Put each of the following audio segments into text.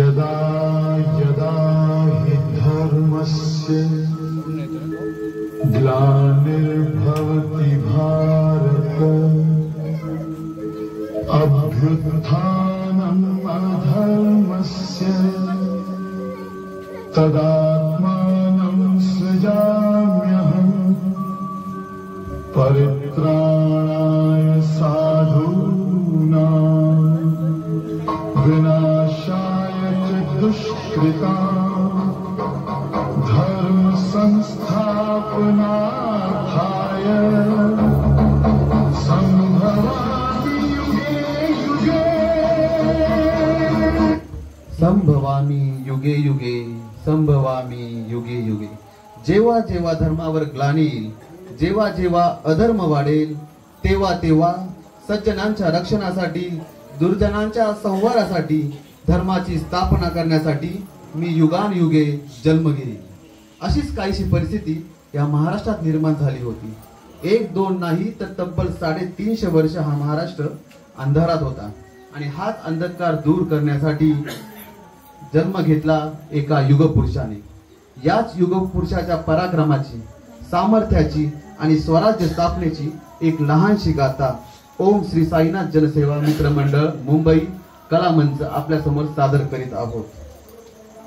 यदा यदा हि धर्मस्य ग्लानिर्भवति भारत अभ्युत्थानम् अधर्मस्य तदात्मानं सृजाम्यहम् परित्राणाय साधूनां विनाशाय च दुष्कृतां धर्म संस्थापनार्थाय संभवामि युगे युगे। संभवामी युगे युगे, संभवामी युगे युगे। जेव्हा जेव्हा धर्मावर ग्लानी येईल, जेव्हा जेव्हा अधर्म वाढेल, तेव्हा तेव्हा सज्जनांच्या रक्षणासाठी, दुर्जनांच्या संहारासाठी, धर्माची स्थापना करण्यासाठी मी युगानयुगे जन्म घेईन। अशीच काहीशी परिस्थिती या महाराष्ट्रात निर्माण झाली होती। एक दोन नाही तर तब्बल 350 वर्ष हा महाराष्ट्र अंधारात होता आणि हाच अंधकार दूर करण्यासाठी जन्म घेतला एका युगपुरुषाने। याच युगपुरुषाच्या पराक्रमाची, सामर्थ्याची आणि स्वराज्य स्थापनेची एक लहानशी गाथा ओम श्री साईनाथ जनसेवा मित्र मंडळ मुंबई कला मंच आपल्या समोर सादर करीत आहोत।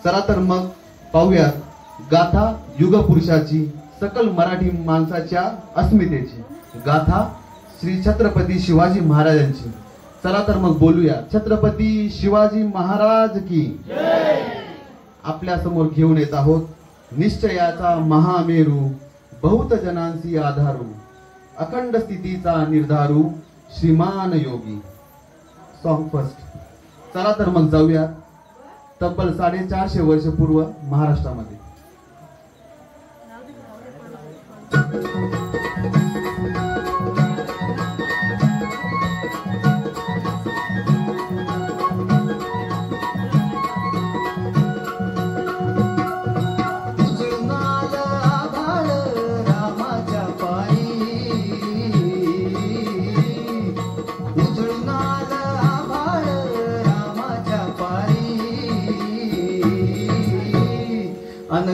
चला तर मग पाहूयात गाथा युगपुरुषाची, सकल मराठी माणसाच्या अस्मितेची गाथा श्री छत्रपती शिवाजी महाराजांची। चला तर मग बोलूया छत्रपती शिवाजी महाराज की जय। आपल्या समोर घेऊन येत आहोत निश्चयाचा महामेरू, बहुत जनांसी आधारू, अखंड स्थितीचा निर्धारू, श्रीमान योगी। Song first. चला तर मग जाऊया तब्बल 450 वर्ष पूर्व महाराष्ट्रामध्ये।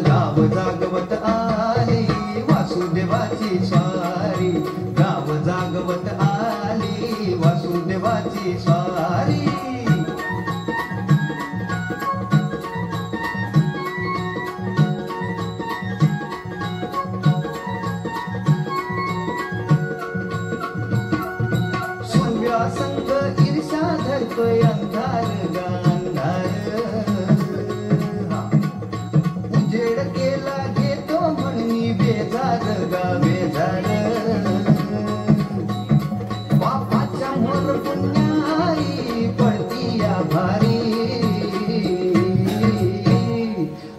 गाव जागवत आली वासुदेवाची स्वारी, गाव जागवत आली वासुदेवाची स्वारी। सोन्या संग ईर्षा धरतोय अंधार गांधार, केला घेतो म्हणून बेजार गा बेजार, बापाच्या मोर पुण्याई पडती या भारी,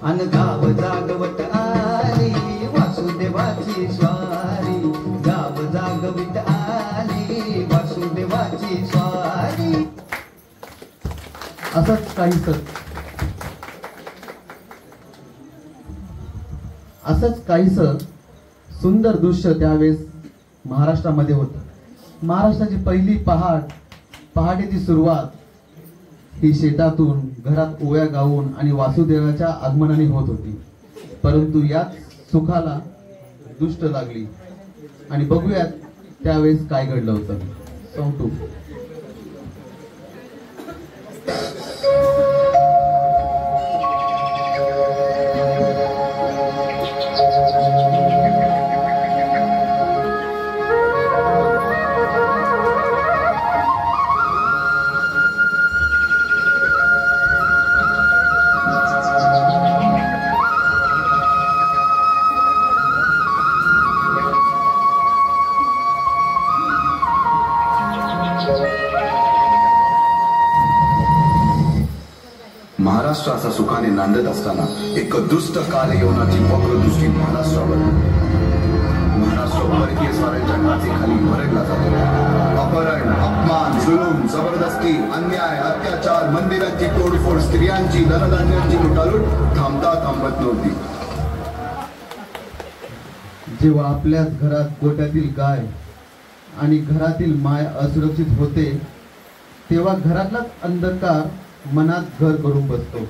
अन गाव जागवत आली वासुदेवाची स्वारी, गाव जागवित आली वासुदेवाची स्वारी। असंच काहीसं सुंदर दृश्य त्यावेळेस महाराष्ट्रामध्ये होतं। महाराष्ट्राची पहिली पहाटेची सुरुवात ही शेतातून, घरात ओव्या गाऊन आणि वासुदेवाच्या आगमनाने होत होती। परंतु याच सुखाला दुष्ट लागली आणि बघूयात त्यावेळेस काय घडलं होतं। सॉन्ग 2। महाराष्ट्र असा सुखाने नांदत असताना एक दुष्ट काल येवनाची वक्रदृष्टी महाराष्ट्रावर, महाराष्ट्र परकीय स्वाऱ्यांच्या नाचेखाली भरडला जातो। अपहरण, अपमान, जुलूम, जबरदस्ती, अन्याय, अत्याचार, मंदिरांची तोडफोड, स्त्रियांची, धनधान्यांची लुटालूट थांबता थांबत नव्हती। जेव्हा आपल्याच घरात गोट्यातील गाय आणि घरातील माय असुरक्षित होते, तेव्हा घरातलाच अंधकार मनात घर करून बसतो.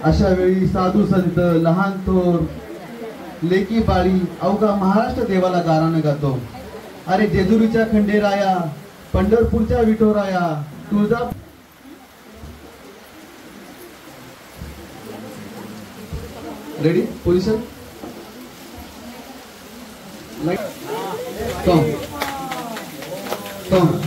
अशा वेळी साधू संत, लहान थोर, लेकी बाळी अवघा महाराष्ट्र देवाला गारानं गातो. अरे जेजुरीच्या खंडेराया, पंढरपूरच्या Vithoraya, Tulja ready position light song song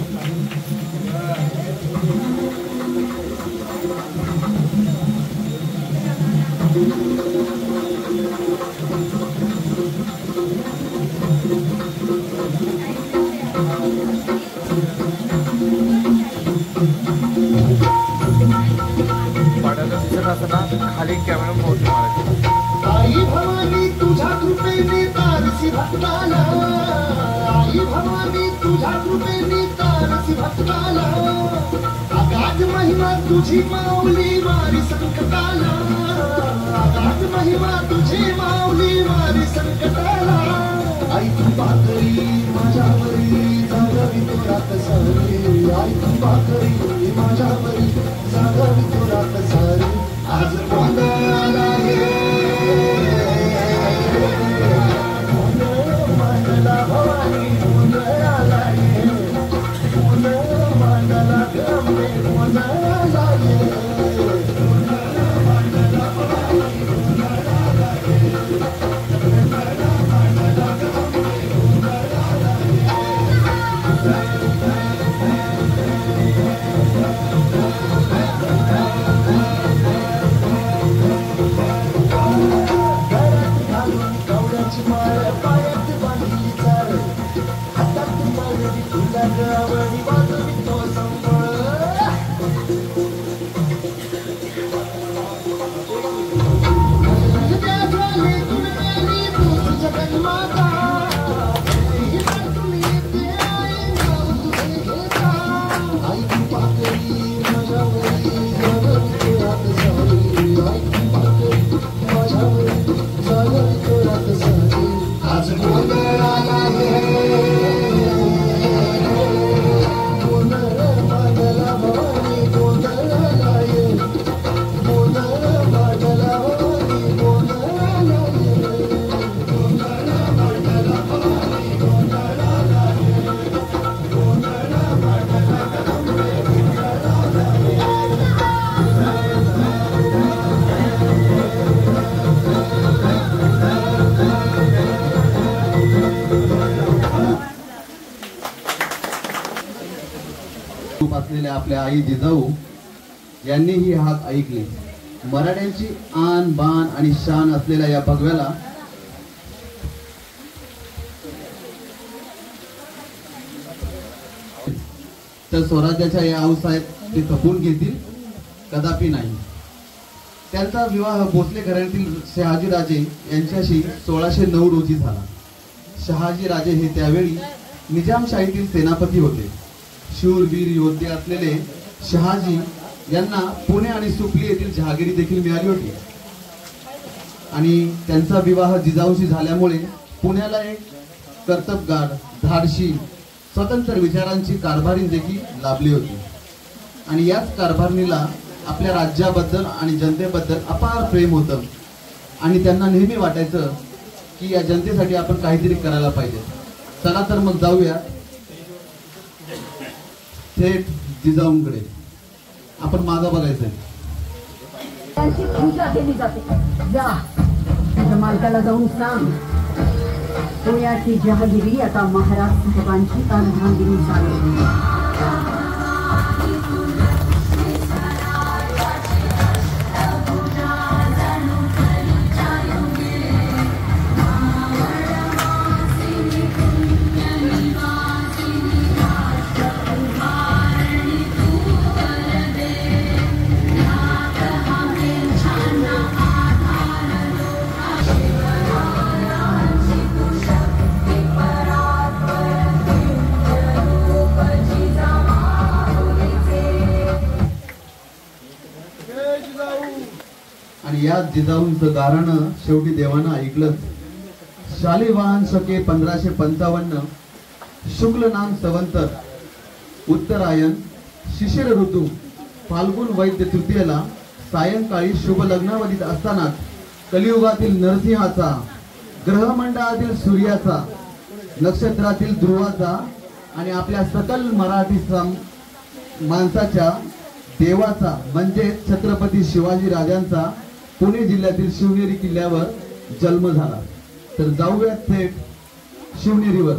पाण्याचा दिसत असताना खाली कॅमेरा मोठी मारायची. आई भवानी तुझ्या कृपेने तारसी भक्ताला, आई भवानी तुझ्या कृपेने तारसी भक्ताला, अगाध महिमा तुझी माऊली वारी संकटाला, अगाध महिमा तुझी माऊली वारी संकटाला. आई कृपा करी माझ्यावरी जागावी तुरात सारी, आई कृपा करी माझ्यावरी जागावी तुरात सारी. आज गोंधळाला भवानी गोंधळाला ये, गोंधळ मांडला गमे गोंधळाला ये, गोंधळ मांडला भवानी गोंधळाला ये, गोंधळ मांडला गमे गोंधळाला असलेल्या आपल्या आई जिजाऊ यांनी ही हाक ऐकली. मराठ्यांची आन बान आणि शान असलेल्या या भगव्याला तर स्वराज्याच्या या औसाहेब ते खपून घेतील कदापि नाही. त्यांचा विवाह भोसले घराण्यातील शहाजी राजे यांच्याशी 1609 रोजी झाला. शहाजी राजे हे त्यावेळी निजामशाहीतील सेनापती होते. शूरवीर योद्धे असलेले शहाजी यांना पुणे आणि सुपली येथील जहागिरी देखील मिळाली होती आणि त्यांचा विवाह जिजाऊशी झाल्यामुळे पुण्याला एक कर्तबगार, धाडशी, स्वतंत्र विचारांची कारभारी देखील लाभली होती. आणि याच कारभारणीला आपल्या राज्याबद्दल आणि जनतेबद्दल अपार प्रेम होतं आणि त्यांना नेहमी वाटायचं की या जनतेसाठी आपण काहीतरी करायला पाहिजे. चला तर मग जाऊया थेट जिजाऊंकडे. आपण मागं बघायचंय. त्यांची पूजा केली जाते. जा त्याच्या मालकाला जाऊन सांग पुण्याची जहागिरी आता महाराज साहेबांची अर्धांगिरी झाली. आणि या जिजाऊंचं गारणं शेवटी देवानं ऐकलं. शालिवाहन शके 1555 शुक्ल नाम संवंतर उत्तरायण शिशिर ऋतू फाल्गुन वैद्य तृतीयेला सायंकाळी शुभ लग्नावधीत असतानाच कलियुगातील नरसिंहाचा, ग्रहमंडळातील सूर्याचा, नक्षत्रातील ध्रुवाचा आणि आपल्या सकल मराठी माणसाच्या देवाचा म्हणजे छत्रपती शिवाजी राजांचा पुणे जिल्ह्यातील शिवनेरी किल्ल्यावर जन्म झाला. तर जाऊया थेट शिवनेरीवर.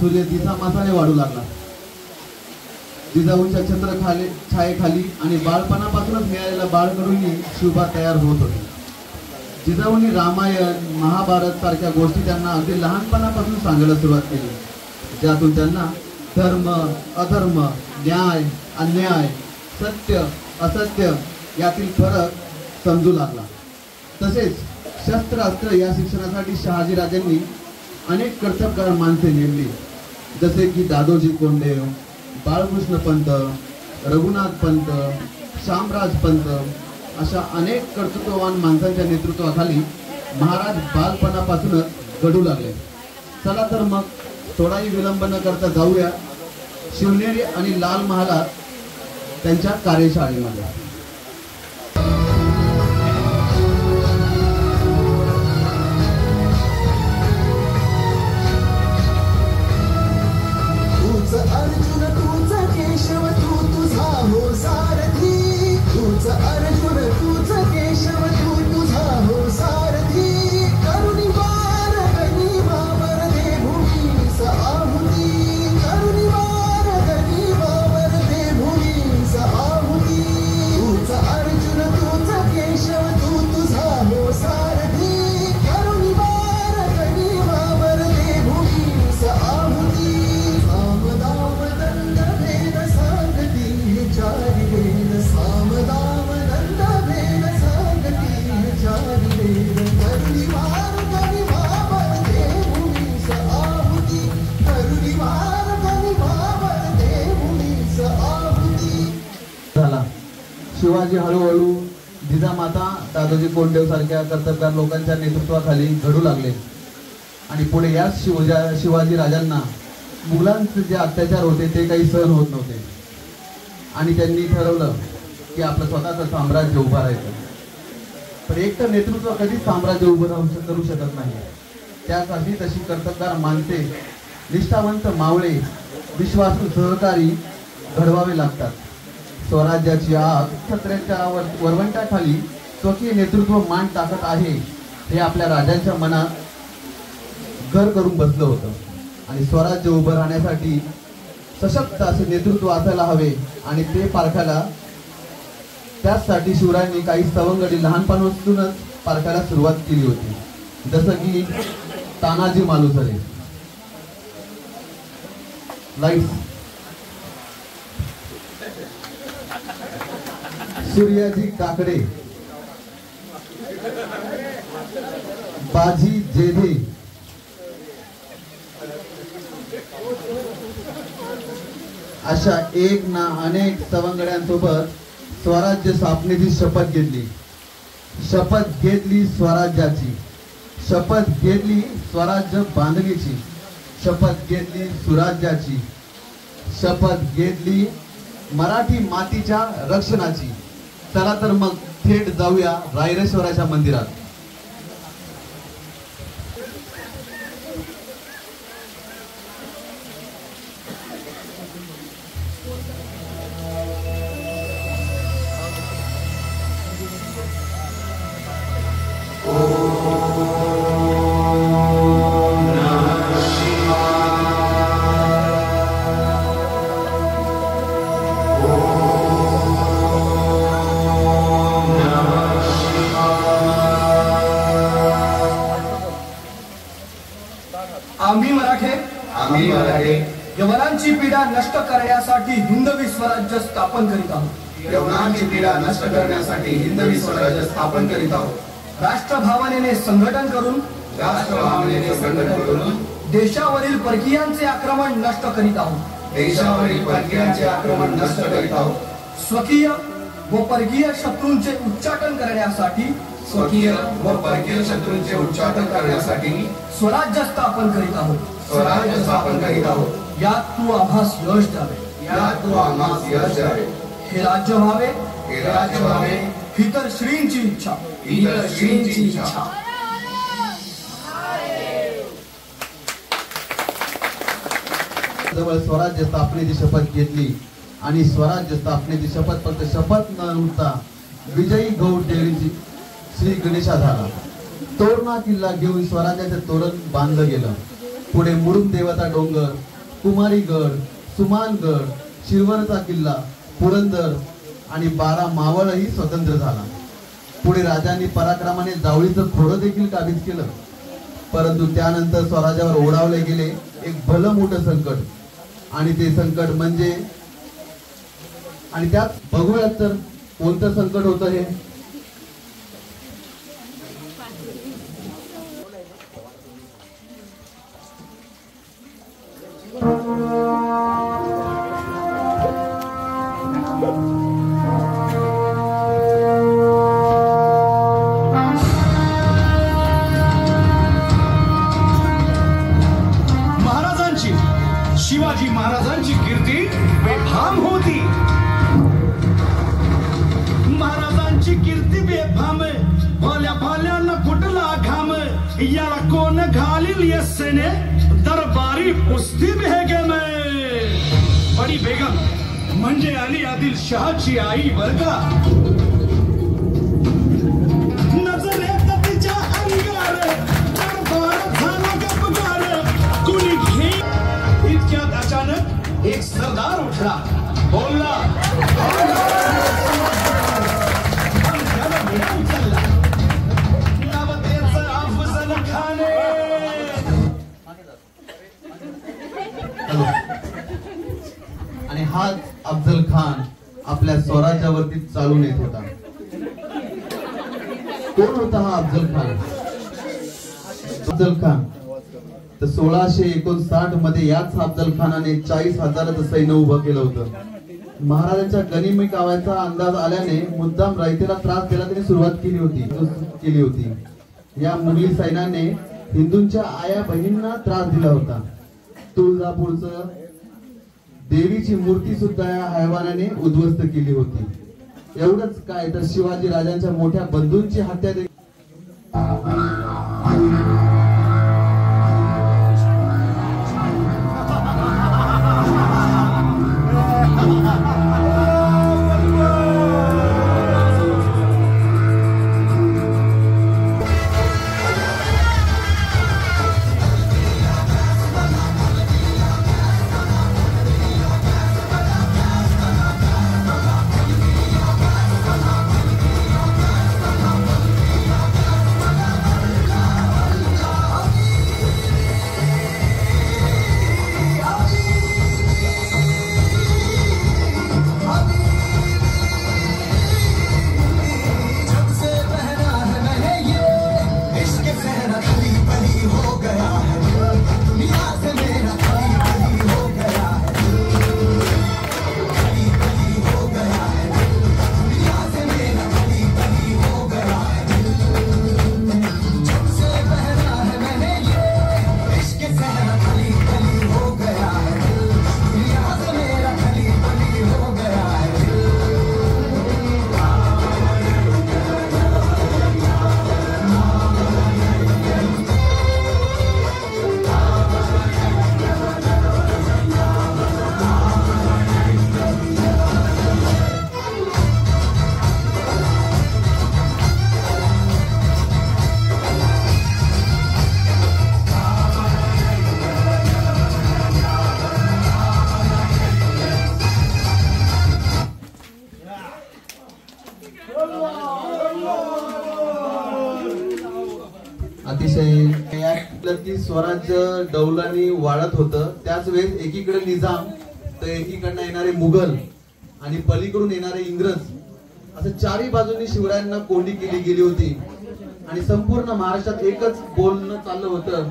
सूर्य दिसा मासाने वाढू लागला. जिजाऊंच्या छायेखाली आणि बाळपणापासूनच मिळालेल्या बाळकडूनही शिवबा तयार होत होते. जिजाऊंनी रामायण, महाभारत सारख्या गोष्टी त्यांना अगदी लहानपणापासून सांगायला सुरुवात केली, ज्यातून त्यांना धर्म, अधर्म, न्याय, अन्याय, सत्य, असत्य यातील फरक समजू लागला. तसेच शस्त्र अस्त्र या शिक्षणासाठी शहाजीराजांनी अनेक कर्तबगार माणसे नेमली, जसे की दादोजी कोंडदेव, बाळकृष्ण पंत, रघुनाथ पंत, शामराज पंत अशा अनेक कर्तृत्ववान माणसांच्या नेतृत्वाखाली महाराज बालपणापासूनच घडू लागले. चला तर मग थोडाही विलंब न करता जाऊया शिवनेरी आणि लाल महालात त्यांच्या कार्यशाळेमध्ये. अर्जुन तूच केशव तू तुझा हो सारथी, तूच अर्जुन तूच केशव तू तुझा हो सारथी, करुणी वार गणी वावर दे भूमीस आहुती, करुणी वार शिवाजी हळूहळू जिजामाता दादोजी कोंडदेव सारख्या कर्तबगार लोकांच्या नेतृत्वाखाली घडू लागले आणि पुढे याच शिवाजी राजांना मुघलांचे जे अत्याचार होते ते काही सहन होत नव्हते आणि त्यांनी ठरवलं की आपलं स्वतःचं साम्राज्य उभं राहायचं. पण एक तर नेतृत्व कधीच साम्राज्य उभं करू शकत नाही. त्यासाठी तशी कर्तबगार माणसे, निष्ठावंत मावळे, विश्वासू सहकारी घडवावे लागतात. स्वराज्याची आग छत्र्याच्या वरवंटाखाली स्वकीय नेतृत्व मान टाकत आहे हे आपल्या राजांच्या मनात घर करून बसलं होतं आणि स्वराज्य उभं राहण्यासाठी सशक्त असे नेतृत्व असायला हवे आणि ते पारखायला त्याचसाठी शिवरायांनी काही सवंगडी लहानपणापासूनच पारखायला सुरुवात केली होती. जसं की तानाजी मालुसरे, सूर्याजी काकडे, बाजी जेधे, अशा एक ना अनेक सवंगड्यांसोबत स्वराज्य स्थापनेची शपथ घेतली. शपथ घेतली स्वराज्याची, शपथ घेतली स्वराज्य बांधणीची, शपथ घेतली सुराज्याची, शपथ घेतली मराठी मातीच्या रक्षणाची. चला तर मग थेट जाऊया रायरेश्वराच्या मंदिरात. आम्ही मराठे यवनांची पीडा नष्ट करण्यासाठी हिंदवी स्वराज्य स्थापन करीत आहोत. यवनांची पीडा नष्ट करण्यासाठी हिंदवी स्वराज्य स्थापन करीत आहोत. राष्ट्रभावनेने संघटन करून देशावरील परकीयांचे आक्रमण नष्ट करीत आहोत. देशावरील परकीयांचे आक्रमण नष्ट करीत आहोत. स्वकीय व परकीय शत्रूंचे उच्चाटन करण्यासाठी उच्चाटन करण्यासाठी स्वराज्य स्थापन करीत आहोत. स्वराज्य स्थापन करीत आहोत. यात तू आम्हास यश द्यावे. हे राज्य व्हावे. ही तर श्रींची इच्छा. जवळ स्वराज्य स्थापनेची शपथ घेतली आणि स्वराज्य स्थापनेची शपथ फक्त शपथ न होता विजयी गौड डेअरीची श्री गणेशा झाला. तोरणा किल्ला घेऊन स्वराज्याचे तोरण बांधलं गेलं. पुढे मुरुम देवता डोंगर, कुमारीगड, सुमानगड, शिरवरचा किल्ला, पुरंदर आणि 12 मावळही स्वतंत्र झाला. पुढे राजांनी पराक्रमाने जावळीचं खोडं देखील काबीज केलं. परंतु त्यानंतर स्वराज्यावर ओढावले गेले एक भलं मोठं संकट आणि ते संकट म्हणजे आणि त्यात बघूयात तर कोणतं संकट होतं हे. शिवाजी महाराजांची कीर्ती बेफाम होती. महाराजांची कीर्ती बेफाम, भोल्या भाल्यांना फुटला घाम. याला कोण घालील यस्सेने दरबारी कुस्ती भेगे में. बडी बेगम म्हणजे अली आदिल शहाची आई बर का. नजरेत तिच्या अंगार दरबार झाला गपगार. कुणी घे इतक्यात अचानक एक सरदार उठला, बोलला उचलला. नवतेचं अफजल खाने. आणि हाच अफजल खान आपल्या स्वराज्यावरती चालून येत होता. कोण होता हा अफजल खान? अफजल खान तर 1659 मध्ये याच अफजल खानाने 40,000चं सैन्य उभं केलं होतं. महाराजांच्या गनिमी काव्याचा अंदाज आल्याने मुद्दाम रयतेला त्रास द्यायला त्यांनी सुरुवात केली होती. या मुघली सैन्याने हिंदूंच्या आया बहिणींना त्रास दिला होता. तुळजापूरचं देवीची मूर्ती सुद्धा या हैवानाने उद्ध्वस्त केली होती. एवढंच काय तर शिवाजी राजांच्या मोठ्या बंधूंची हत्या अतिशय स्वराज्य डौलानी वाढत होतं. त्याच वेळेस एकीकडे निजाम तर एकीकडनं येणारे मुघल आणि पलीकडून येणारे इंग्रज असं चारही बाजूंनी शिवरायांना कोंडी केली गेली होती. आणि संपूर्ण महाराष्ट्रात एकच बोलणं चाललं होतं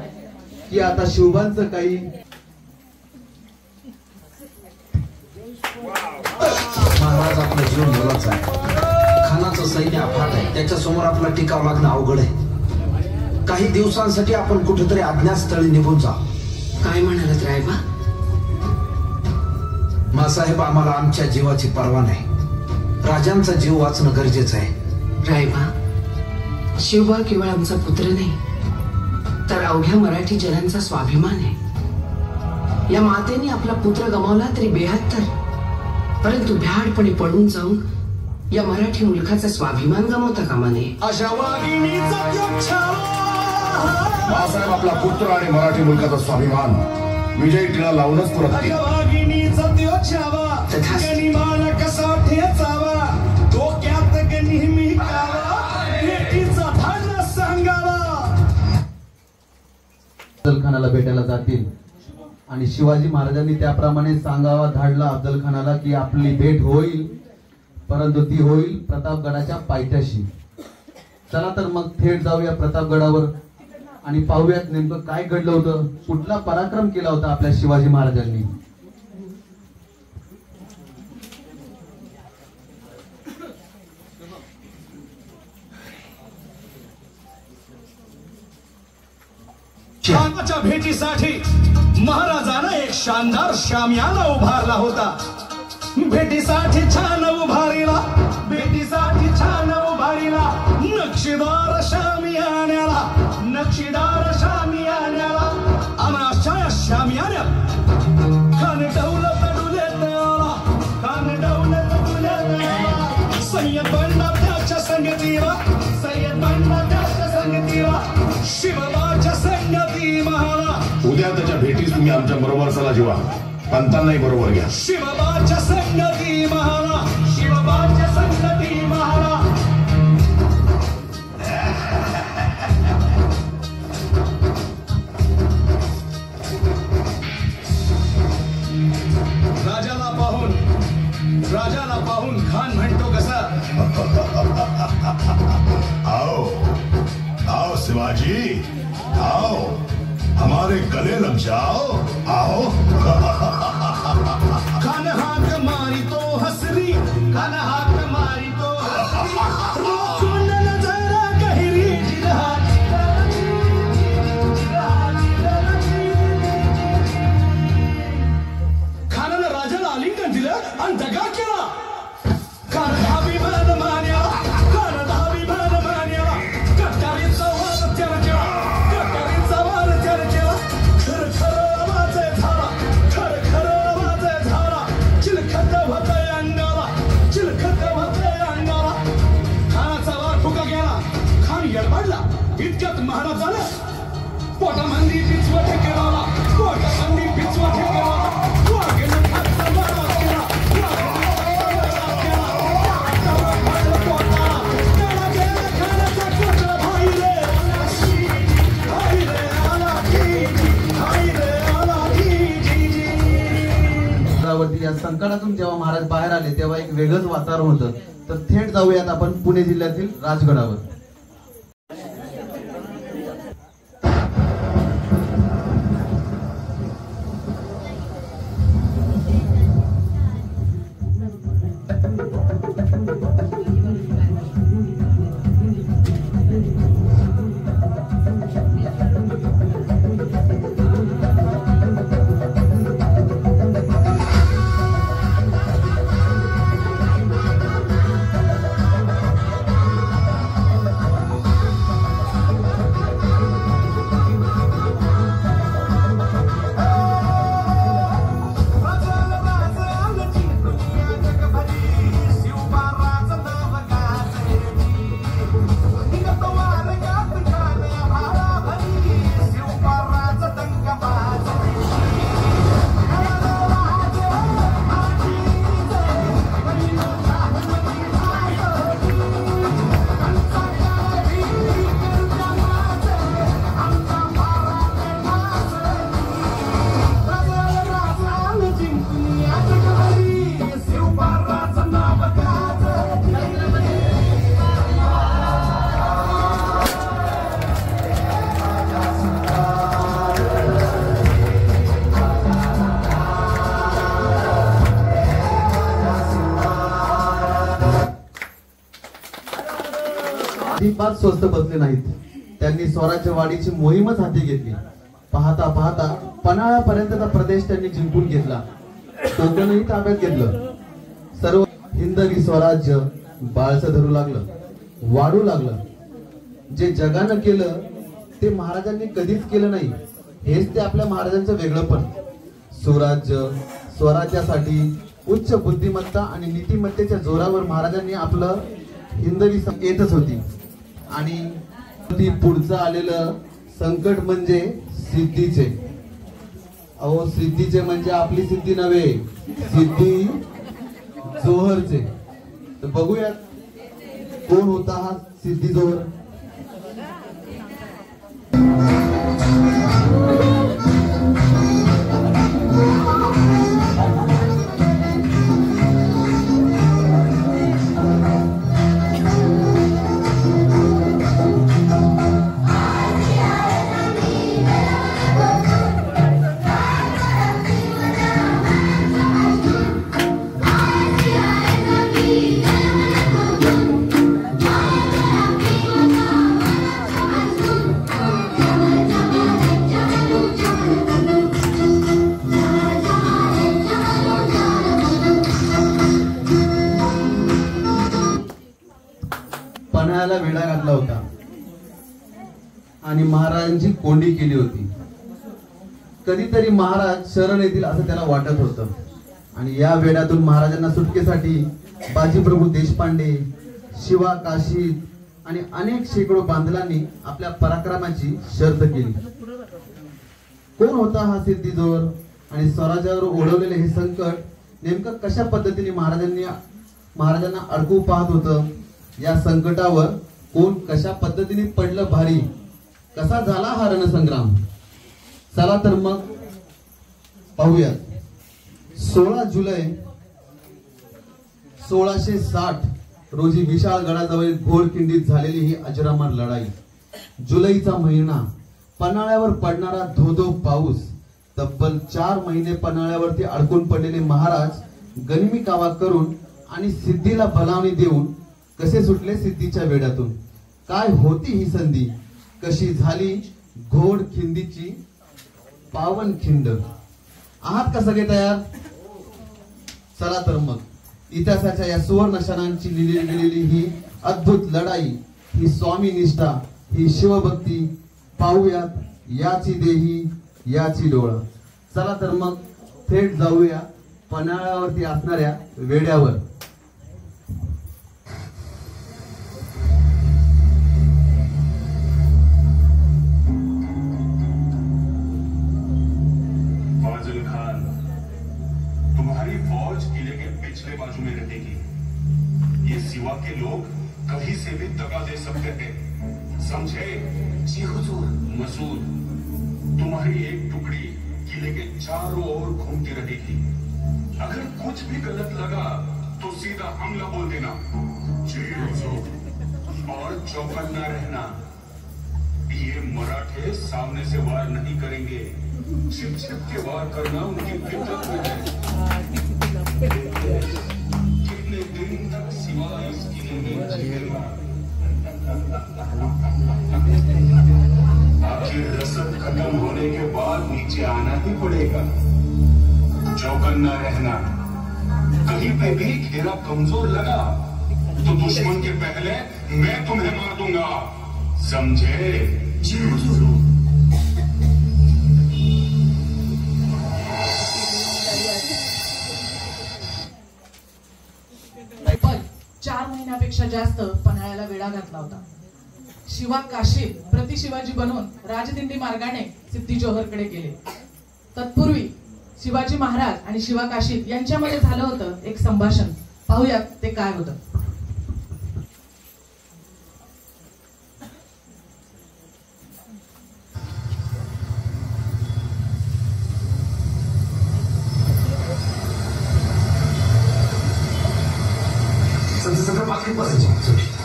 की आता शिवबांचं काही महाराज आपला जीवन मुलाचा आहे. खानाचं सैन्य अफाट आहे. त्याच्या समोर आपला टिकाव लागणं अवघड आहे. काही दिवसांसाठी आपण कुठेतरी अज्ञातस्थळी निघून जा. काय म्हणालात रायबा? मासाहेब, आम्हाला आमच्या जीवाची पर्वा नाही. राजांचा जीव वाचणं गरजेचं आहे. रायबा, शिवबा केवळ आमचा पुत्र नाही तर अवघ्या मराठी जनांचा स्वाभिमान आहे. या मातेने आपला पुत्र गमावला तरी 72, परंतु भ्याडपणे पडून जाऊन या मराठी मुलखाचा स्वाभिमान गमावता कामा नये. मासाहेब, आपला पुत्र आणि मराठी मुलकाचा स्वाभिमान विजय टिळा लावूनच परत अफजल खानाला भेटायला जातील आणि शिवाजी महाराजांनी त्याप्रमाणे सांगावा धाडला अफजल खानाला की आपली भेट होईल, परंतु ती होईल प्रतापगडाच्या पायथ्याशी. चला तर मग थेट जाऊया प्रतापगडावर आणि पाहूयात नेमकं काय घडलं होतं, कुठला पराक्रम केला होता आपल्या शिवाजी महाराजांनी. खानाच्या भेटीसाठी महाराजांना एक शानदार शामियाना उभारला होता. भेटीसाठी छान उभारीला, भेटीसाठी छान उभारीला नक्षीदार शामियान्याला, नक्षीदार शामियान्याला. अनाशा शामियान्यात खान दौलत डुलेत आला, खान दौलत डुलेत आला. सय्यद बंडा त्याच्या संगतीला, सय्यद बंडा त्याच्या संगतीला, शिवबाच्या संगती महारा. उद्या त्याच्या भेटीस तुम्ही आमच्या बरोबर चला जीवा, पंतांनाही बरोबर घ्या. शिवबाच्या संगती महारा, शिवबाच्या संगती महारा. राजाला पाहून खान म्हणतो कसा, आओ आओ शिवाजी, आओ हमारे गले लग जाओ, आओ. खान हाक मारी तो खान हाक मारितो चुंडन जरा गहिरी खानानं राजाला आलिंगन दिलं आणि दगा केला. खान अभिमान मान्या, खान अभिमान मान्या, कटारीचा वार त्याला केला, कटारीचा वार त्याला केला. खर खर आवाज झाला, खर खर आवाज झाला. चिलखत होतंय अंगाला, चिलखत होतंय अंगाला. खानाचा वार फुका गेला. खान येडपडला. इतक्यात महाराज झाला. पोटामंदी पिचवा ठेकेला, पोटामंदी पिचवा ठेकेला. वाघेनं खातचा मारा केला, या संकटातून जेव्हा महाराज बाहेर आले तेव्हा एक वेगळंच वातावरण होतं. तर थेट जाऊयात आपण पुणे जिल्ह्यातील राजगडावर. अजिबात स्वस्त बसले नाहीत. त्यांनी स्वराज्य वाढीची मोहीमच हाती घेतली. पाहता पाहता पन्हाळ्यापर्यंतचा प्रदेश त्यांनी जिंकून घेतला. कोकणही ताब्यात घेतलं. सर्व हिंदवी स्वराज्य बाळसं धरू लागलं, वाढू लागलं. जे जगानं केलं ते महाराजांनी कधीच केलं नाही. हेच ते आपल्या महाराजांचं वेगळंपण. सुराज्य स्वराज्यासाठी उच्च बुद्धिमत्ता आणि नीतिमत्तेच्या जोरावर महाराजांनी आपलं हिंदवी येतच होती. आणि ती पुढचं आलेलं संकट म्हणजे सिद्धीचे. अहो सिद्धीचे म्हणजे आपली सिद्धी नव्हे, सिद्धी जोहरचे. तर बघूयात कोण होता हा सिद्धी जोहर. पन्हाळ्याला वेढा घातला होता आणि महाराजांची कोंडी केली होती. कधीतरी महाराज शरण येतील असं त्याला वाटत होतं. आणि या वेड्यातून महाराजांना सुटकेसाठी बाजीप्रभू देशपांडे, शिवा काशी आणि अनेक शेकडो बांधलांनी आपल्या पराक्रमाची शर्त केली. कोण होता हा सिद्धी जोहर आणि स्वराज्यावर ओढवलेले हे संकट नेमकं कशा पद्धतीने महाराजांना अडकू पाहत होतं. या संकटावर कोण कशा पद्धतीने पडलं भारी, कसा झाला हा रणसंग्राम. चला तर मग पाहूयात. 16 जुलै 1660 रोजी विशाळगडाजवळील घोडखिंडीत झालेली ही अजरामर लढाई. जुलैचा महिना, पन्हाळ्यावर पडणारा धोधो पाऊस. तब्बल 4 महिने पन्हाळ्यावरती अडकून पडलेले महाराज गनिमी कावा करून आणि सिद्धीला बलावणी देऊन कसे सुटले सिद्धीच्या वेड्यातून. काय होती ही संधी, कशी झाली घोड खिंडीची पावन खिंड. आहात का सगळे तयार? चला तर मग इतिहासाच्या या सुवर्ण क्षणांची लिहिली गेलेली ही अद्भुत लढाई, ही स्वामी निष्ठा, ही शिवभक्ती पाहूयात याची देही याची डोळा. चला तर मग थेट जाऊया पन्हाळ्यावरती असणाऱ्या वेड्यावर. फाजिल खान, तुम्हारी फौज किले के पिछले बाजू में रहेगी. ये सिवा के लोग कहीं से भी दगा दे सकते हैं, समझे? जी हुजूर. मसूद, तुम्हारी एक टुकड़ी किले के चारों ओर घूमती रहेगी. अगर कुछ भी गलत लगा तो सीधा हमला बोल देना. जी हुजूर. और चौकन्ना रहना. ये मराठे सामने से वार नहीं करेंगे, छिप छिप के वार करना उनकी फितरत में है. कितने दिन तक सिवाय इस किले में जिएगा? आखिर रसद खत्म होने के बाद नीचे आना ही पड़ेगा. चौकन्ना रहना. कहीं पे भी घेरा कमजोर लगा तो दुश्मन के पहले मैं तुम्हें मार दूंगा, समझे? जी हुजूर. पण 4 महिन्यापेक्षा जास्त पन्हाळ्याला वेढा घातला होता. शिवा काशीद प्रति शिवाजी बनून राजदिंडी मार्गाने सिद्धी जोहरकडे गेले. तत्पूर्वी शिवाजी महाराज आणि शिवा काशीद यांच्यामध्ये झालं होतं एक संभाषण. पाहूयात ते काय होतं.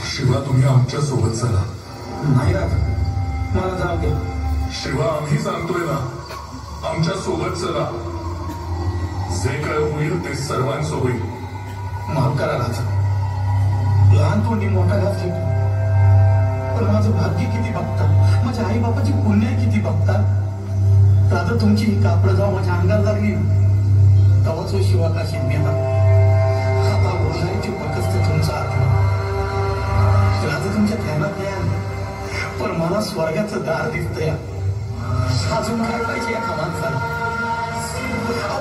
शिवा, तुम्ही आमच्या सोबत चला. नाही राज, मला जाऊ दे. शिवा, आम्ही सांगतोय ना, आमच्या सोबत चला. जे काय होईल ते सर्वांचं होईल. माफ करा राजा, लहान तोंडी मोठा घास घेतो. पण माझं भाग्य किती बघता, माझ्या आई बापाची पुण्य किती बघता. राजा, तुमची ही कापड जाऊ माझ्या अंगाला लागली तेव्हाच शिवा काशीद मी आता बोलायची प्रकस्त तुमचा आत्मा. राजा, तुमच्या ध्यानात नाही आलं, पण मला स्वर्गाचं दार दिसतंय. अजून काय पाहिजे एका माणसाला?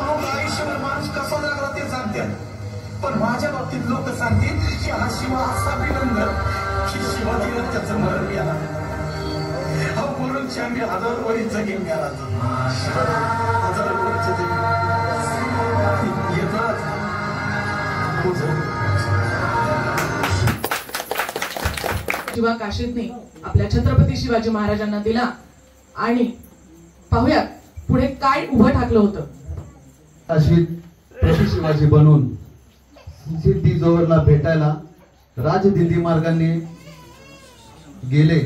लोक आयुष्यभर माणूस कसा लागला ते सांगतात, पण माझ्या बाबतीत लोक सांगतील की हा शिवा असा विलंगर की शिवाजीला त्याचं मरण गेला. हा बोलून शांबी 1000 वर्ष जगेल गेला. 1000 वर्ष येतात. शिवा काशीदने आपल्या छत्रपती शिवाजी महाराजांना दिला आणि पाहूयात पुढे काय उभं ठाकलं होतं. काशीद प्रति शिवाजी बनून सिद्धी जोहरला भेटायला राजदिंडी मार्गाने गेले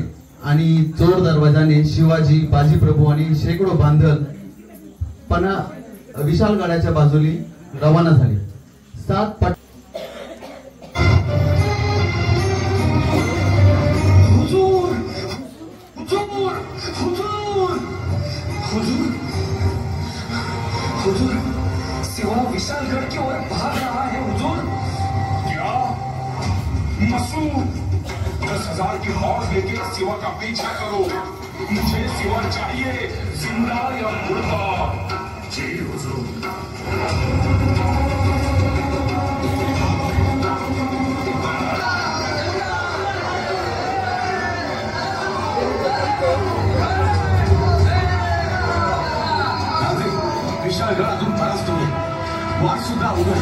आणि चोर दरवाजाने शिवाजी, बाजीप्रभू आणि शेकडो बांधल विशाल गडाच्या बाजूली रवाना झाले. 7 हुजूर, सिवा विशालगढ़ की ओर भाग रहा है. हुजूर. क्या? मसूद, 10,000 की फौज लेके सिवा का पीछा करो. मुझे सिवा चाहिए, जिंदा या मुर्दा. जी हुजूर. विशालगड अजून बराच दूर, वाट सुद्धा उघड.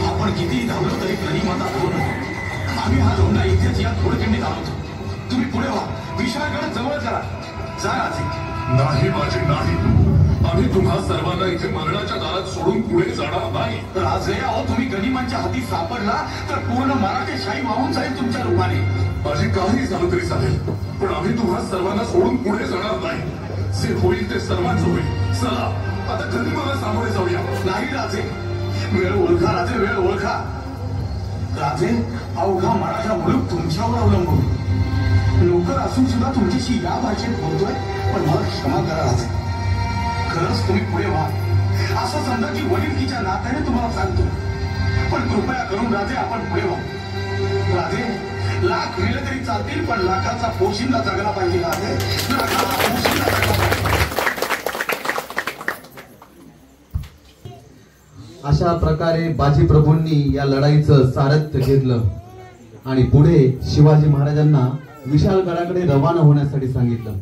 आपण कितीही धावलो तरी गनिमत पूर्ण. आम्ही हा धोंडा इथेच या घोडखिंडीत आहोत. तुम्ही पुढे व्हा, विशालगड जवळ करा. जा राजे. नाही माझे नाही, आम्ही तुम्हा सर्वांना इथे मरणाच्या दारात सोडून पुढे जाणार नाही. राजे, अहो तुम्ही गनिमांच्या हाती सापडला तर पूर्ण मराठेशाही वाहून जाईल तुमच्या रूपाने. माझी काही झालं तरी चालेल, पण आम्ही तुम्हा सर्वांना सोडून पुढे जाणार नाही. जे होईल ते सर्वांचं होईल. चला आता गनिमाला सामोरे जाऊया. नाही राजे, वेळ ओळखा राजे, वेळ ओळखा. राजे, अवघा मराठा मुलूक तुमच्यावर अवलंबून. नोकर असून सुद्धा तुमच्याशी या भाषेत बोलतोय, पण मला क्षमा करा राजे. खरंच तुम्ही पुढे व्हा असं समजा की वडिलकीच्या नात्याने तुम्हाला सांगतो. पण कृपया करून राजे आपण पुढे व्हा. राजे, लाख मेले तरी चालतील, पण लाखाचा पोशिंदा जगला पाहिजे. राजे, लाखाचा पोशिंदा जगला पाहिजे. अशा प्रकारे बाजीप्रभूंनी या लढाईचं सारथ्य घेतलं आणि पुढे शिवाजी महाराजांना विशाळगडाकडे रवाना होण्यासाठी सांगितलं.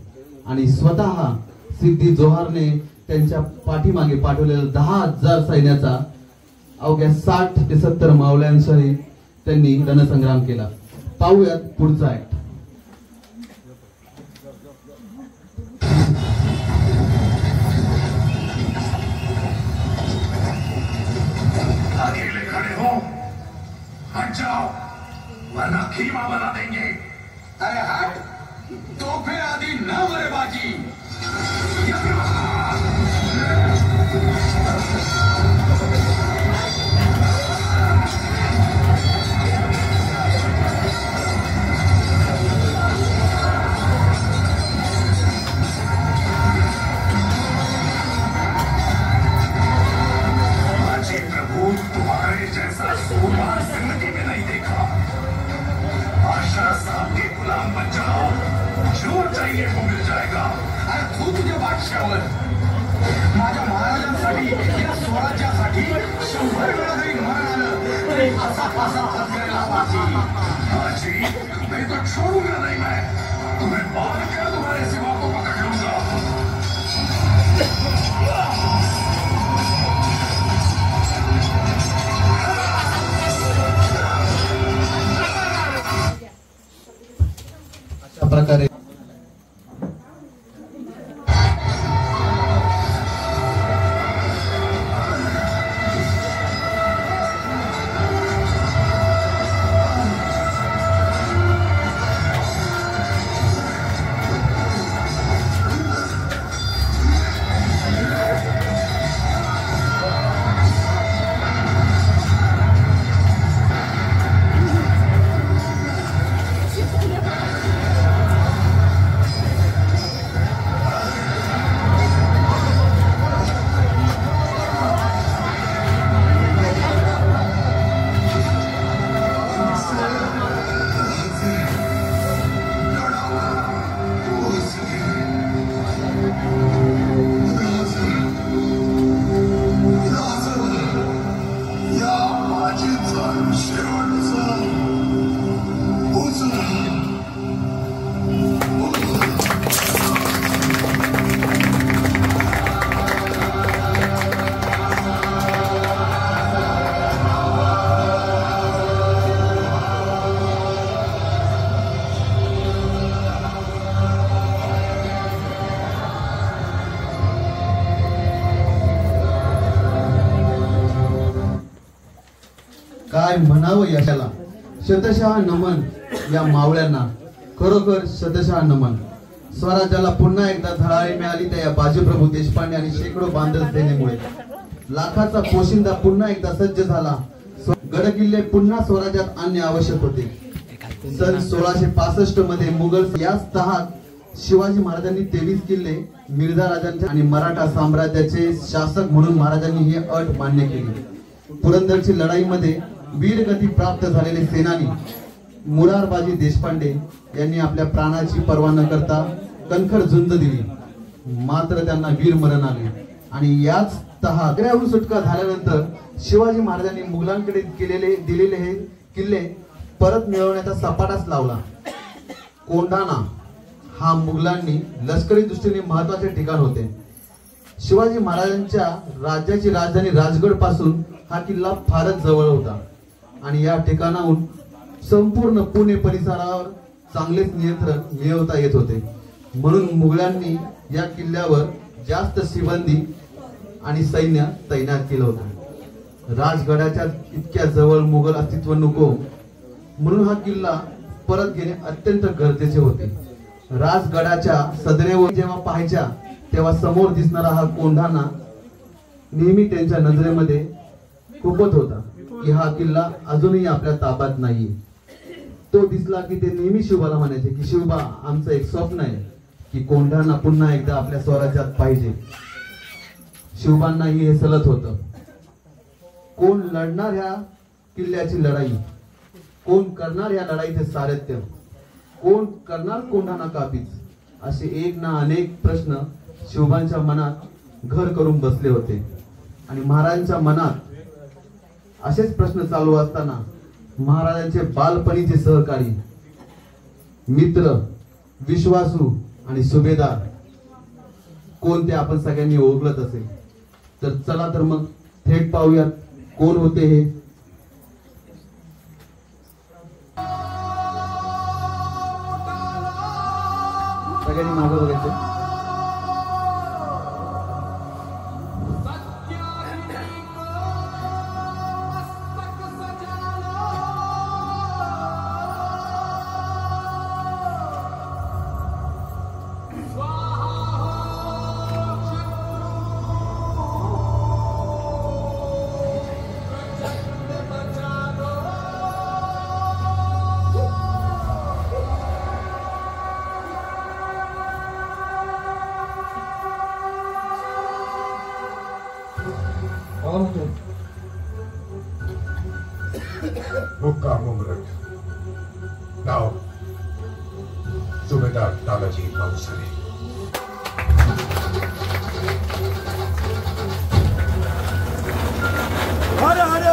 आणि स्वतः सिद्धी जोहरने त्यांच्या पाठीमागे पाठवलेला 10,000 सैन्याचा अवघ्या 60 ते 70 मावळ्यांसह त्यांनी रणसंग्राम केला. पाहूयात पुढचा ऍक्ट. अकेले खड़े हो, हट जाओ वरना खीमा बना देंगे. अरे हट, तो फिर आदि न मरे बाजी. तुम्हारे जैसा सूरबाज जिंदगी में नहीं देखा. बादशाह साहब के गुलाम बन जाओ, जो चाहिए वो मिल जाएगा. अरे तू तुझ्या बादशाहवर माझ्या महाराजांसाठी या स्वराज्यासाठी 100 वेळा जरी मरण आलं तरी असा पासा करेला बाजी. बाजी, मैं तो छोड़ूंगा नहीं. मैं तुम्हें बांध कर तुम्हारे सिवा को पकड़ लूंगा. प्रकारे काय म्हणावं यशाला. शतशः नमन या मावळ्यांना, खरोखर शतशः नमन. स्वराज्याला पुन्हा एकदा धडाळी मिळाली त्या या बाजीप्रभू देशपांडे आणि शेकडो बांधव सेनेमुळे. लाखाचा पोशिंदा पुन्हा एकदा सज्ज झाला. गडकिल्ले पुन्हा स्वराज्यात आणणे आवश्यक होते. सन 1665 मध्ये मुघल याच तहात शिवाजी महाराजांनी 23 किल्ले मिर्झा राजांच्या आणि मराठा साम्राज्याचे शासक म्हणून महाराजांनी ही अट मान्य केली. पुरंदरची लढाईमध्ये वीरगती प्राप्त झालेले सेनानी मुरारबाजी देशपांडे यांनी आपल्या प्राणाची पर्वा न करता कणखर झुंज दिली. मात्र त्यांना वीर मरण आले आणि याच आग्र्याहून सुटका झाल्यानंतर शिवाजी महाराजांनी मुघलांकडे दिलेले हे किल्ले परत मिळवण्याचा सपाटाच लावला. कोंढाणा हा मुघलांनी लष्करी दृष्टीने महत्वाचे ठिकाण होते. शिवाजी महाराजांच्या राज्याची राजधानी राजगड पासून हा किल्ला फारच जवळ होता आणि या ठिकाणाहून संपूर्ण पुणे परिसरावर चांगलेच नियंत्रण मिळवता येत होते. म्हणून मुघलांनी या किल्ल्यावर जास्त शिबंदी आणि सैन्य तैनात केलं होतं. राजगडाच्या इतक्या जवळ मुघल अस्तित्व नको म्हणून हा किल्ला परत घेणे अत्यंत गरजेचे होते. राजगडाच्या सदरेवर जेव्हा पाहायच्या तेव्हा समोर दिसणारा हा कोंढाणा नेहमी त्यांच्या नजरेमध्ये खूपच होता. की हा किल्ला अजूनही आपल्या ताब्यात नाहीये. तो दिसला की ते नेहमी शिवबाला म्हणायचे की शिवबा, आमचं एक स्वप्न आहे की कोंढाणा पुन्हा एकदा आपल्या स्वराज्यात पाहिजे. शिवबांनाही हे सलत होतं. कोण लढणार ह्या किल्ल्याची लढाई, कोण करणार या लढाईचे सारथ्य, कोण करणार कोंढाणा काबीज, असे एक ना अनेक प्रश्न शिवबांच्या मनात घर करून बसले होते. आणि महाराजांच्या मनात असेच प्रश्न चालू असताना महाराजांचे बालपणीचे सहकारी, मित्र, विश्वासू आणि सुभेदार कोण ते आपण सगळ्यांनी ओळखलंच असेल. तर चला तर मग थेट पाहूयात कोण होते हे. सगळ्यांनी मागं बघायचं. मुक्का मुमरट नाव सुभेदार तानाजी मालुसरे. हर हर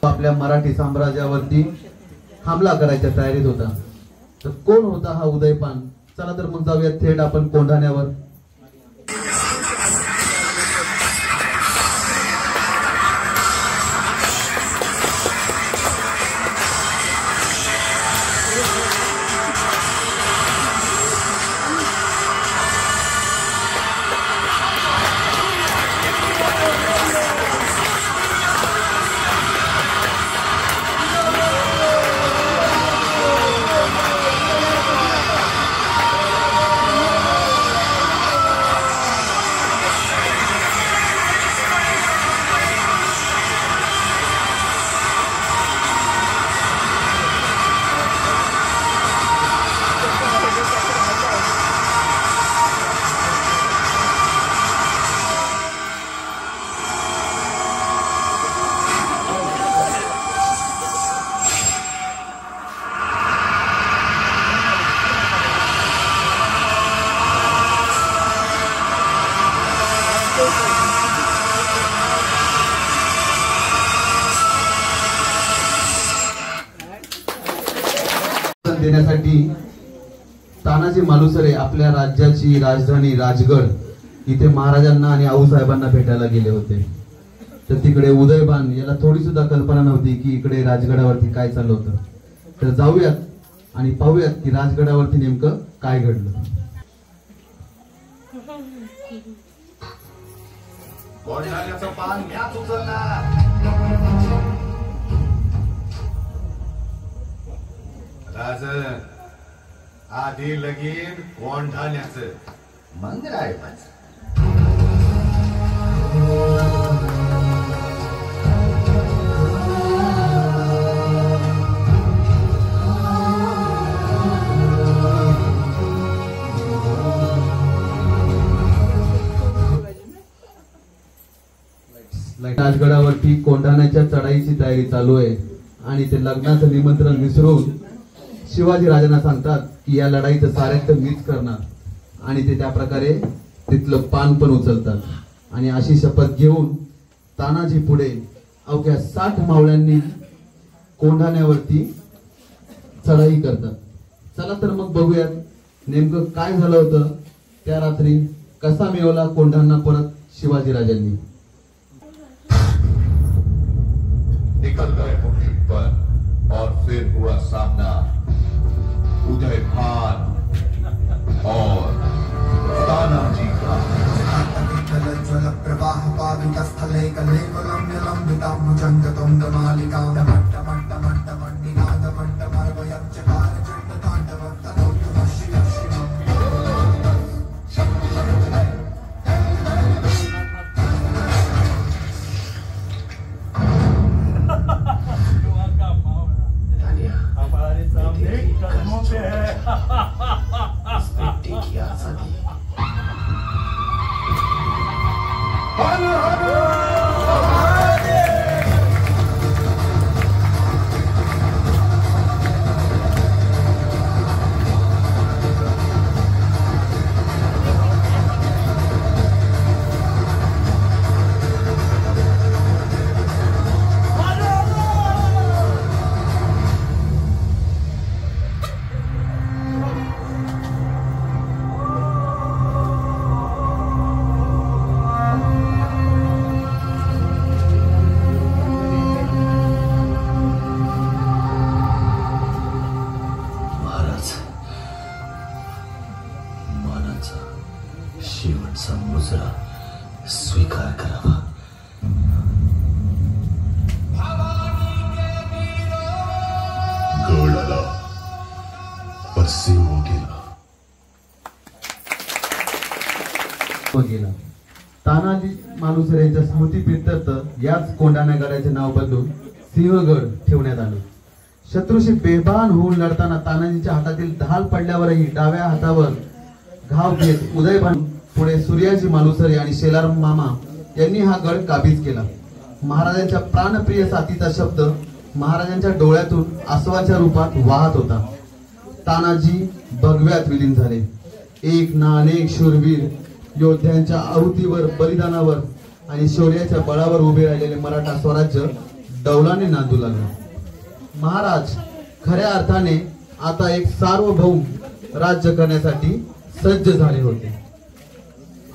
आपल्या मराठी साम्राज्यावरती हमला करायच्या तयारीत होता. तर कोण होता हा उदयपान? चला तर मग जाऊया थेट आपण कोंढाण्यावर. देण्यासाठी तानाजी मालुसरे आपल्या राज्याची राजधानी राजगड इथे महाराजांना आणि आऊसाहेबांना भेटायला गेले होते. तर तिकडे उदयबान याला थोडी सुद्धा कल्पना नव्हती की इकडे राजगडावरती काय चाललं होतं. तर जाऊयात आणि पाहूयात की राजगडावरती नेमकं काय घडलं. कोंढाण्याचं पान म्याच उचलला. राजन, आधी लगीन कोंढाण्याचं मंदिर आहे माझं. राजगडावरती कोंढाण्याच्या चढाईची तयारी चालू आहे आणि ते लग्नाचं निमंत्रण विसरून शिवाजी राजांना सांगतात की या लढाईचं सारथ्य मीच करणार, आणि ते त्या प्रकारे तिथलं पान पण उचलतात आणि अशी शपथ घेऊन तानाजी पुढे अवघ्या 60 मावळ्यांनी कोंढाण्यावरती चढाई करतात. चला तर मग बघूयात नेमकं काय झालं होतं त्या रात्री, कसा मिळवला कोंढाणा परत शिवाजी राजांनी. निकल गए मुट्ठी पर और फिर हुआ सामना उदय भान और तानाजी का. ज्वल प्रवाह पावित स्थले कले लंब्य लंबिता भुजंग तुंग मालिका मट्ट मट्ट मट्ट मट्टिनाद मट्ट मर्वयं चकार चंड तांडव तनोतु शिव हमारे सामने कदमों पे है इस बेटी की आजादी. शेवटचा मुजरा स्वीकार करावा. गळ आला पण सिंह गेला. तानाजी मालुसरे यांच्या स्मृतीप्रित्यर्थ याच कोंढाणा गडाचे नाव बदलून सिंहगड ठेवण्यात आलं. शत्रूशी बेभान होऊन लढताना तानाजीच्या हातातील ढाल पडल्यावरही डाव्या हातावर घाव घेत उदयभान पुढे सूर्याजी मालुसरे आणि शेलाराम मामा यांनी हा गड काबीज केला. महाराजांच्या प्राणप्रिय साथीचा शब्द महाराजांच्या डोळ्यातून आसवाच्या रूपात वाहत होता. तानाजी भगव्यात विलीन झाले. एक ना अनेक शूरवीर योद्ध्यांच्या आहुतीवर, बलिदानावर आणि शौर्याच्या बळावर उभे राहिलेले मराठा स्वराज्य डौलाने नांदू लागले. महाराज खऱ्या अर्थाने आता एक सार्वभौम राज्य करण्यासाठी सज्ज झाले होते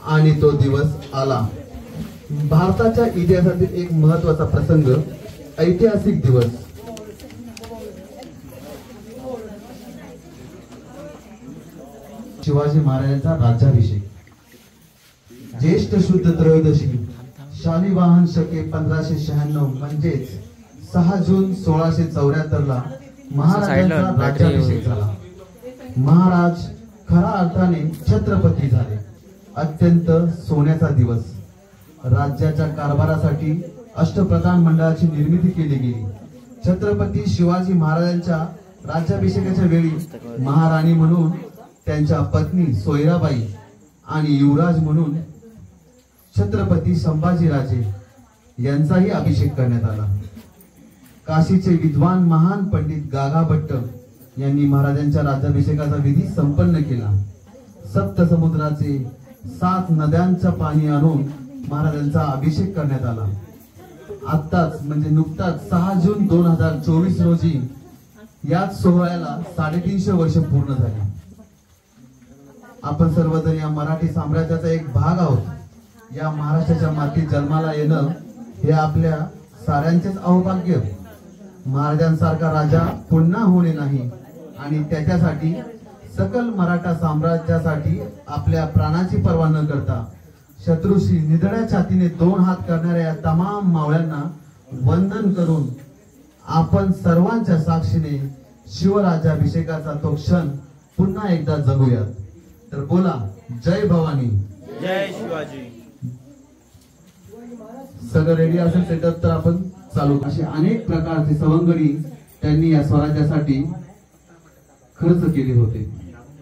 आणि तो दिवस आला. भारताच्या इतिहासातील एक महत्वाचा प्रसंग, ऐतिहासिक दिवस. शिवाजी महाराजांचा राज्याभिषेक. ज्येष्ठ शुद्ध त्रयोदशी शालिवाहन शके 1596 म्हणजेच 6 जून 1674 ला महाराजांचा राज्याभिषेक झाला. महाराज खऱ्या अर्थाने छत्रपती झाले. अत्यंत सोन्याचा दिवस. राज्याच्या कारभारासाठी अष्टप्रधान मंडळाची निर्मिती केली गेली. छत्रपती शिवाजी महाराजांच्या राज्याभिषेकाच्या वेळी महाराणी म्हणून त्यांच्या पत्नी सोयराबाई आणि युवराज म्हणून छत्रपती संभाजीराजे यांचाही अभिषेक करण्यात आला. काशीचे विद्वान महान पंडित गागा भट्ट यांनी महाराजांच्या राज्याभिषेकाचा विधी संपन्न केला. सप्तसमुद्राचे 7 नद्यांचं पाणी आणून महाराजांचा अभिषेक करण्यात आला. आत्ताच म्हणजे नुकताच 6 जून 2024 रोजी याच सोहळ्याला 350 वर्ष पूर्ण झाली. आपण सर्वजण या मराठी साम्राज्याचा एक भाग आहोत. या महाराष्ट्राच्या मातीत जन्माला येणं हे आपल्या साऱ्यांचेच अहोभाग्य. महाराजांसारखा राजा पुन्हा होणे नाही आणि त्याच्यासाठी सकल मराठा साम्राज्यासाठी आपल्या प्राणाची पर्वा न करता शत्रूशी निधड्या छातीने 2 हात करणाऱ्या या तमाम मावळ्यांना वंदन करून आपण सर्वांच्या साक्षीने शिवराज्याभिषेकाचा तो क्षण पुन्हा एकदा जगूयात. तर बोला जय भवानी, जय शिवाजी. सगळं रेडी असेल सेटअप तर आपण चालू. असे अनेक प्रकारचे सवंगडी त्यांनी या स्वराज्यासाठी खर्च केले होते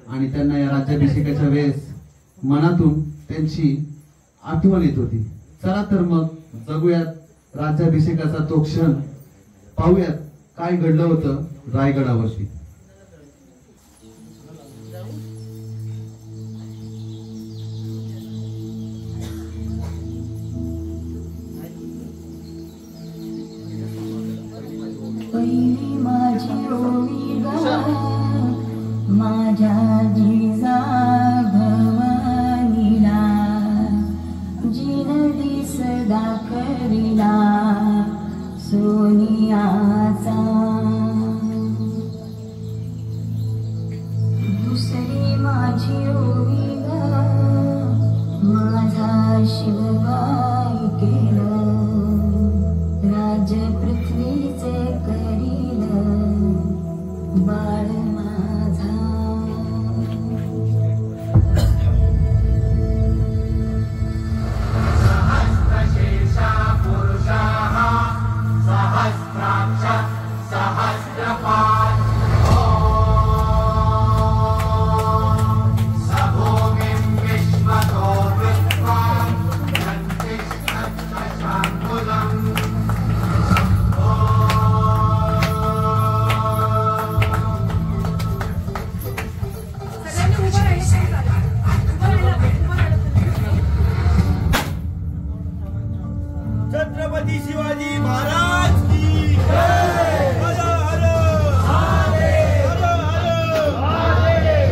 आणि त्यांना या राज्याभिषेकाच्या वेळेस मनातून त्यांची आठवण येत होती. चला तर मग जगूयात राज्याभिषेकाचा तो क्षण, पाहूयात काय घडलं होतं रायगडावरती. पहिली माझी ओवी माझ्या जिजा भवानीला जिनदी सदा करिला सोनियाचा. दुसरी माझी ओवी माझा शिवबाई केलं राज्य पृथ्वीचे करील बाळ माझा. सहस्रशीर्षा पुरुषाः सहस्राक्ष सहस्रपाद सभूमिं विश्वतो विश्वा शाङ्कुलम्. छत्रपती शिवाजी महाराज की जय. हर हर महादेव. हर हर महादेव.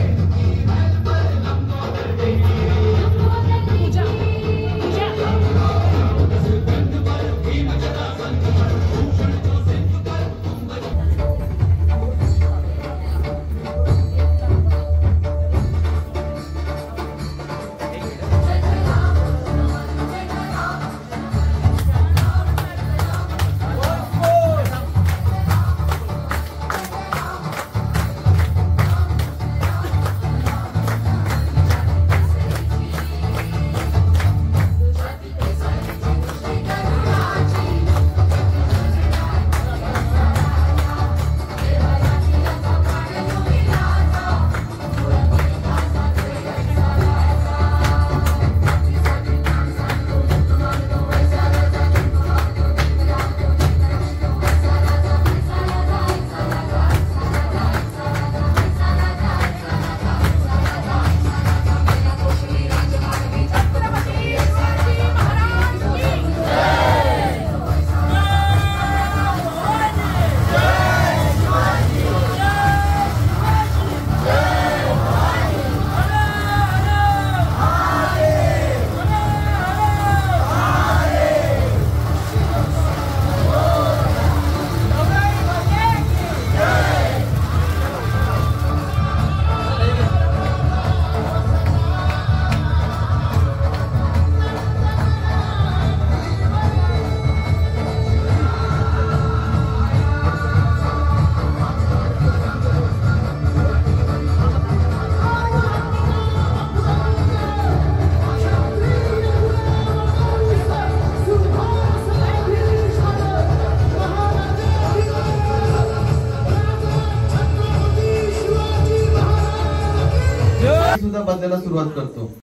सुद्धा बदलायला सुरुवात करतो.